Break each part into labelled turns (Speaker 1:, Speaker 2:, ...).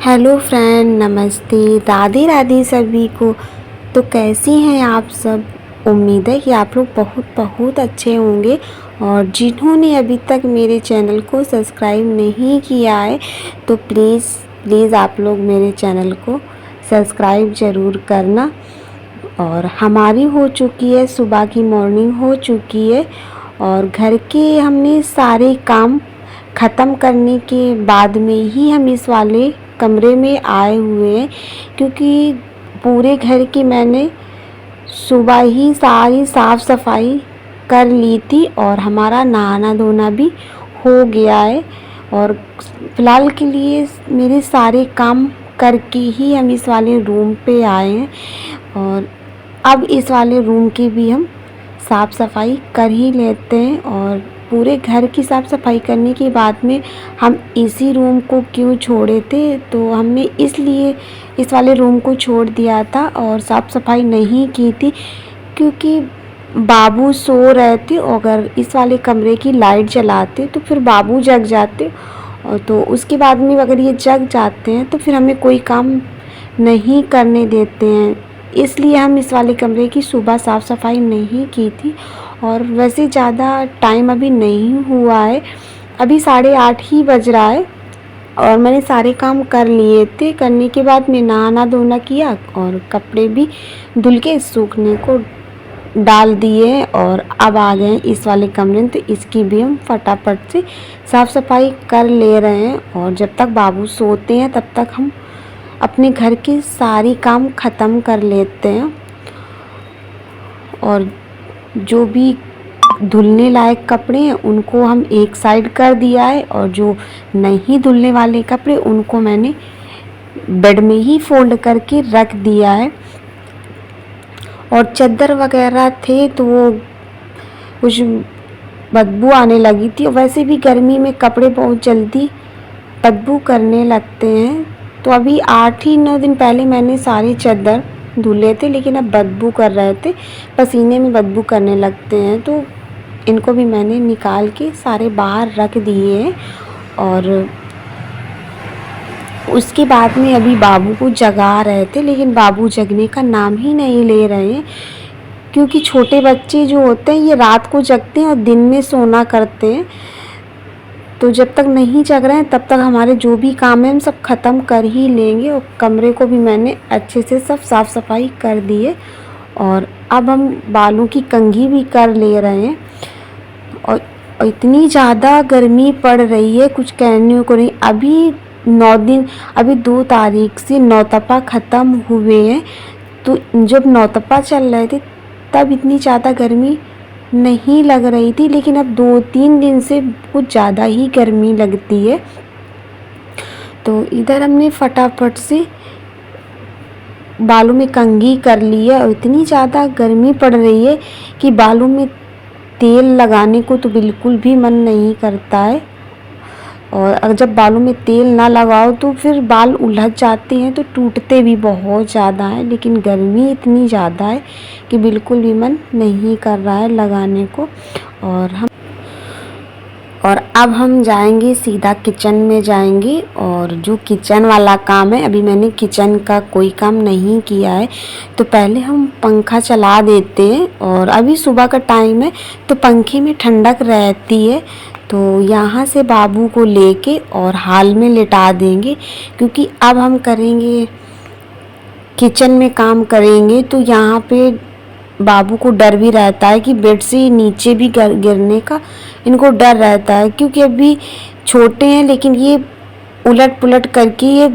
Speaker 1: Hello friend, नमस्ते, राधे राधे सभी को। तो कैसी हैं आप सब। उम्मीद है कि आप लोग बहुत बहुत अच्छे होंगे। और जिन्होंने अभी तक मेरे चैनल को सब्सक्राइब नहीं किया है तो प्लीज़ आप लोग मेरे चैनल को सब्सक्राइब ज़रूर करना। और हमारी हो चुकी है, सुबह की मॉर्निंग हो चुकी है और घर के हमने सारे काम ख़त्म करने के बाद में ही हम इस वाले कमरे में आए हुए हैं, क्योंकि पूरे घर की मैंने सुबह ही सारी साफ़ सफाई कर ली थी और हमारा नहाना धोना भी हो गया है। और फ़िलहाल के लिए मेरे सारे काम करके ही हम इस वाले रूम पे आए हैं। और अब इस वाले रूम की भी हम साफ़ सफाई कर ही लेते हैं। और पूरे घर की साफ़ सफाई करने के बाद में हम इसी रूम को क्यों छोड़े थे, तो हमने इसलिए इस वाले रूम को छोड़ दिया था और साफ़ सफाई नहीं की थी, क्योंकि बाबू सो रहे थे। अगर इस वाले कमरे की लाइट जलाते तो फिर बाबू जग जाते, और तो उसके बाद में अगर ये जग जाते हैं तो फिर हमें कोई काम नहीं करने देते हैं। इसलिए हम इस वाले कमरे की सुबह साफ़ सफाई नहीं की थी। और वैसे ज़्यादा टाइम अभी नहीं हुआ है, अभी 8:30 ही बज रहा है और मैंने सारे काम कर लिए थे। करने के बाद मैं नहाना धोना किया और कपड़े भी धुल के सूखने को डाल दिए और अब आ गए इस वाले कमरे में। तो इसकी भी हम फटाफट से साफ़ सफाई कर ले रहे हैं। और जब तक बाबू सोते हैं तब तक हम अपने घर के सारी काम ख़त्म कर लेते हैं। और जो भी धुलने लायक कपड़े हैं उनको हम एक साइड कर दिया है, और जो नहीं धुलने वाले कपड़े उनको मैंने बेड में ही फोल्ड करके रख दिया है। और चादर वगैरह थे तो वो कुछ बदबू आने लगी थी। वैसे भी गर्मी में कपड़े बहुत जल्दी बदबू करने लगते हैं। तो अभी 8 ही 9 दिन पहले मैंने सारे चादर धुले थे, लेकिन अब बदबू कर रहे थे, पसीने में बदबू करने लगते हैं। तो इनको भी मैंने निकाल के सारे बाहर रख दिए हैं। और उसके बाद में अभी बाबू को जगा रहे थे, लेकिन बाबू जगने का नाम ही नहीं ले रहे हैं, क्योंकि छोटे बच्चे जो होते हैं ये रात को जगते हैं और दिन में सोना करते हैं। तो जब तक नहीं जग रहे हैं तब तक हमारे जो भी काम है हम सब ख़त्म कर ही लेंगे। और कमरे को भी मैंने अच्छे से सब साफ़ सफाई कर दी है। और अब हम बालों की कंघी भी कर ले रहे हैं। और इतनी ज़्यादा गर्मी पड़ रही है, कुछ कहने को नहीं। अभी 9 दिन, अभी 2 तारीख से नौतपा ख़त्म हुए हैं। तो जब नौतपा चल रहे थे तब इतनी ज़्यादा गर्मी नहीं लग रही थी, लेकिन अब 2-3 दिन से कुछ ज़्यादा ही गर्मी लगती है। तो इधर हमने फटाफट से बालों में कंघी कर ली है। और इतनी ज़्यादा गर्मी पड़ रही है कि बालों में तेल लगाने को तो बिल्कुल भी मन नहीं करता है। और अगर जब बालों में तेल ना लगाओ तो फिर बाल उलझ जाते हैं, तो टूटते भी बहुत ज़्यादा है। लेकिन गर्मी इतनी ज़्यादा है कि बिल्कुल भी मन नहीं कर रहा है लगाने को। और अब हम जाएंगे सीधा किचन में जाएंगे। और जो किचन वाला काम है, अभी मैंने किचन का कोई काम नहीं किया है, तो पहले हम पंखा चला देते हैं। और अभी सुबह का टाइम है तो पंखे में ठंडक रहती है। तो यहाँ से बाबू को लेके और हाल में लिटा देंगे, क्योंकि अब हम करेंगे किचन में काम करेंगे। तो यहाँ पे बाबू को डर भी रहता है कि बेड से नीचे भी गिरने का इनको डर रहता है, क्योंकि अभी छोटे हैं, लेकिन ये उलट पुलट करके ये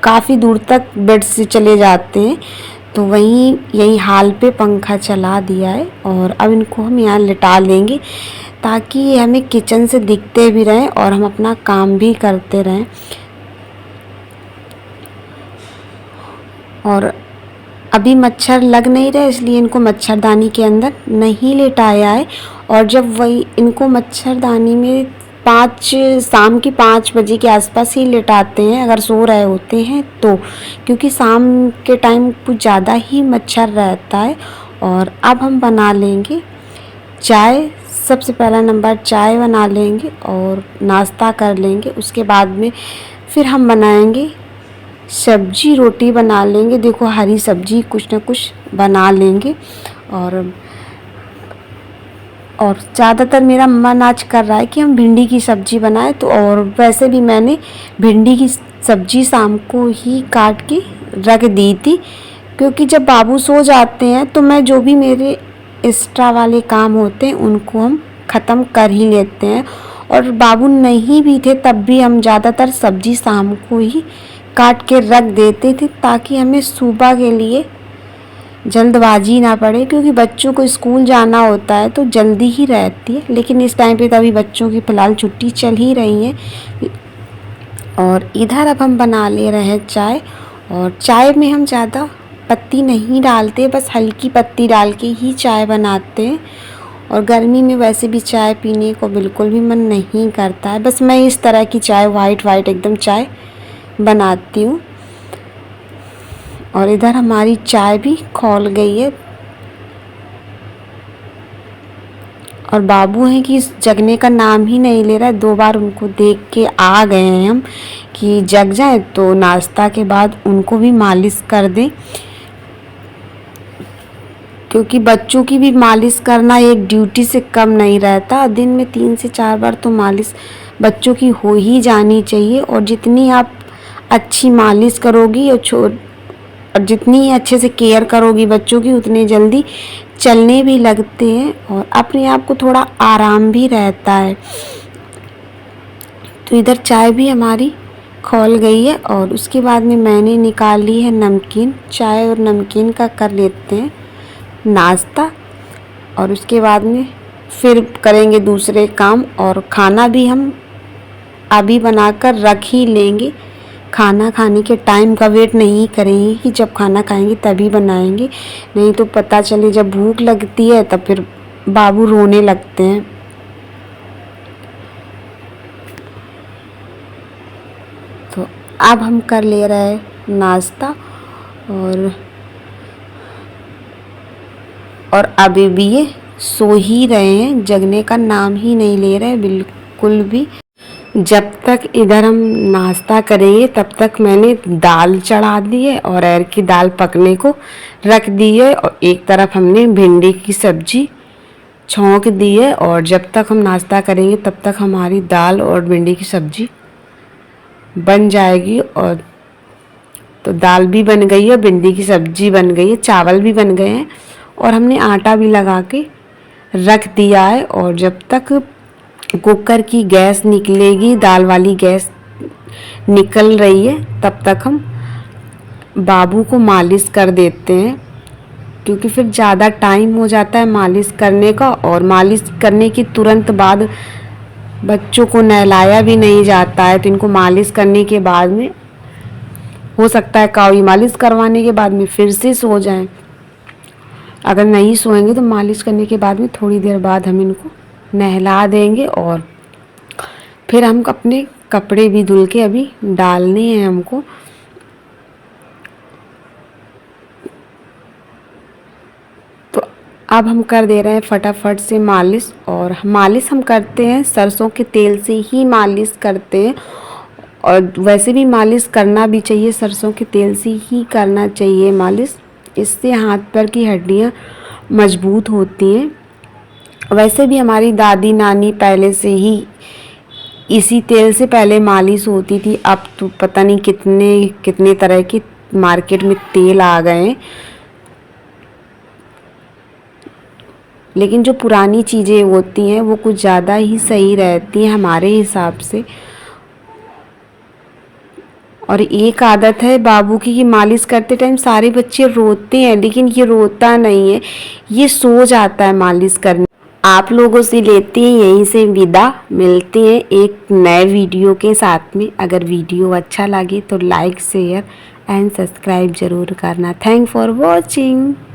Speaker 1: काफ़ी दूर तक बेड से चले जाते हैं। तो वहीं यही हाल पे पंखा चला दिया है। और अब इनको हम यहाँ लिटा लेंगे, ताकि ये हमें किचन से दिखते भी रहें और हम अपना काम भी करते रहें। और अभी मच्छर लग नहीं रहे, इसलिए इनको मच्छरदानी के अंदर नहीं लेटाया है। और जब वही इनको मच्छरदानी में शाम के 5 बजे के आसपास ही लेटाते हैं, अगर सो रहे होते हैं तो, क्योंकि शाम के टाइम कुछ ज़्यादा ही मच्छर रहता है। और अब हम बना लेंगे चाय। सबसे पहला नंबर चाय बना लेंगे और नाश्ता कर लेंगे। उसके बाद में फिर हम बनाएंगे सब्जी रोटी बना लेंगे। देखो हरी सब्जी कुछ ना कुछ बना लेंगे। और ज़्यादातर मेरा मन आज कर रहा है कि हम भिंडी की सब्ज़ी बनाएं। तो और वैसे भी मैंने भिंडी की सब्ज़ी शाम को ही काट के रख दी थी, क्योंकि जब बाबू सो जाते हैं तो मैं जो भी मेरे एक्स्ट्रा वाले काम होते हैं उनको हम ख़त्म कर ही लेते हैं। और बाबू नहीं भी थे तब भी हम ज़्यादातर सब्ज़ी शाम को ही काट के रख देते थे, ताकि हमें सुबह के लिए जल्दबाजी ना पड़े, क्योंकि बच्चों को स्कूल जाना होता है तो जल्दी ही रहती है। लेकिन इस टाइम पे तभी बच्चों की फ़िलहाल छुट्टी चल ही रही है। और इधर अब हम बना ले रहे हैं चाय। और चाय में हम ज़्यादा पत्ती नहीं डालते, बस हल्की पत्ती डाल के ही चाय बनाते हैं। और गर्मी में वैसे भी चाय पीने को बिल्कुल भी मन नहीं करता है। बस मैं इस तरह की चाय वाइट एकदम चाय बनाती हूँ। और इधर हमारी चाय भी खौल गई है। और बाबू हैं कि जगने का नाम ही नहीं ले रहा है। 2 बार उनको देख के आ गए हैं हम कि जग जाए तो नाश्ता के बाद उनको भी मालिश कर दें, क्योंकि बच्चों की भी मालिश करना एक ड्यूटी से कम नहीं रहता। दिन में 3 से 4 बार तो मालिश बच्चों की हो ही जानी चाहिए। और जितनी आप अच्छी मालिश करोगी और जितनी अच्छे से केयर करोगी बच्चों की, उतने जल्दी चलने भी लगते हैं और अपने आप को थोड़ा आराम भी रहता है। तो इधर चाय भी हमारी खौल गई है। और उसके बाद में मैंने निकाल ली है नमकीन। चाय और नमकीन का कर लेते हैं नाश्ता, और उसके बाद में फिर करेंगे दूसरे काम। और खाना भी हम अभी बनाकर रख ही लेंगे। खाना खाने के टाइम का वेट नहीं करेंगे कि जब खाना खाएंगे तभी बनाएंगे, नहीं तो पता चले जब भूख लगती है तब फिर बाबू रोने लगते हैं। तो अब हम कर ले रहे हैं नाश्ता। और अभी भी ये सो ही रहे हैं, जगने का नाम ही नहीं ले रहे बिल्कुल भी। जब तक इधर हम नाश्ता करेंगे तब तक मैंने दाल चढ़ा दी है और अरहर की दाल पकने को रख दी है। और एक तरफ हमने भिंडी की सब्जी छौंक दी है। और जब तक हम नाश्ता करेंगे तब तक हमारी दाल और भिंडी की सब्जी बन जाएगी। और तो दाल भी बन गई है, भिंडी की सब्जी बन गई है, चावल भी बन गए हैं और हमने आटा भी लगा के रख दिया है। और जब तक कुकर की गैस निकलेगी, दाल वाली गैस निकल रही है, तब तक हम बाबू को मालिश कर देते हैं, क्योंकि फिर ज़्यादा टाइम हो जाता है मालिश करने का। और मालिश करने की तुरंत बाद बच्चों को नहलाया भी नहीं जाता है, तो इनको मालिश करने के बाद में हो सकता है काउरी मालिश करवाने के बाद में फिर से सो जाएं। अगर नहीं सोएंगे तो मालिश करने के बाद में थोड़ी देर बाद हम इनको नहला देंगे। और फिर हम अपने कपड़े भी धुल के अभी डालने हैं हमको। तो अब हम कर दे रहे हैं फटाफट से मालिश। और मालिश हम करते हैं सरसों के तेल से ही मालिश करते हैं। और वैसे भी मालिश करना भी चाहिए, सरसों के तेल से ही करना चाहिए मालिश। इससे हाथ पैर की हड्डियाँ मजबूत होती हैं। वैसे भी हमारी दादी नानी पहले से ही इसी तेल से पहले मालिश होती थी। अब तो पता नहीं कितने कितने तरह के मार्केट में तेल आ गए हैं, लेकिन जो पुरानी चीज़ें होती हैं वो कुछ ज़्यादा ही सही रहती हैं हमारे हिसाब से। और एक आदत है बाबू की कि मालिश करते टाइम सारे बच्चे रोते हैं, लेकिन ये रोता नहीं है, ये सो जाता है मालिश करने। आप लोगों से लेते हैं यहीं से विदा, मिलते हैं एक नए वीडियो के साथ में। अगर वीडियो अच्छा लगे तो लाइक शेयर एंड सब्सक्राइब ज़रूर करना। Thank for watching.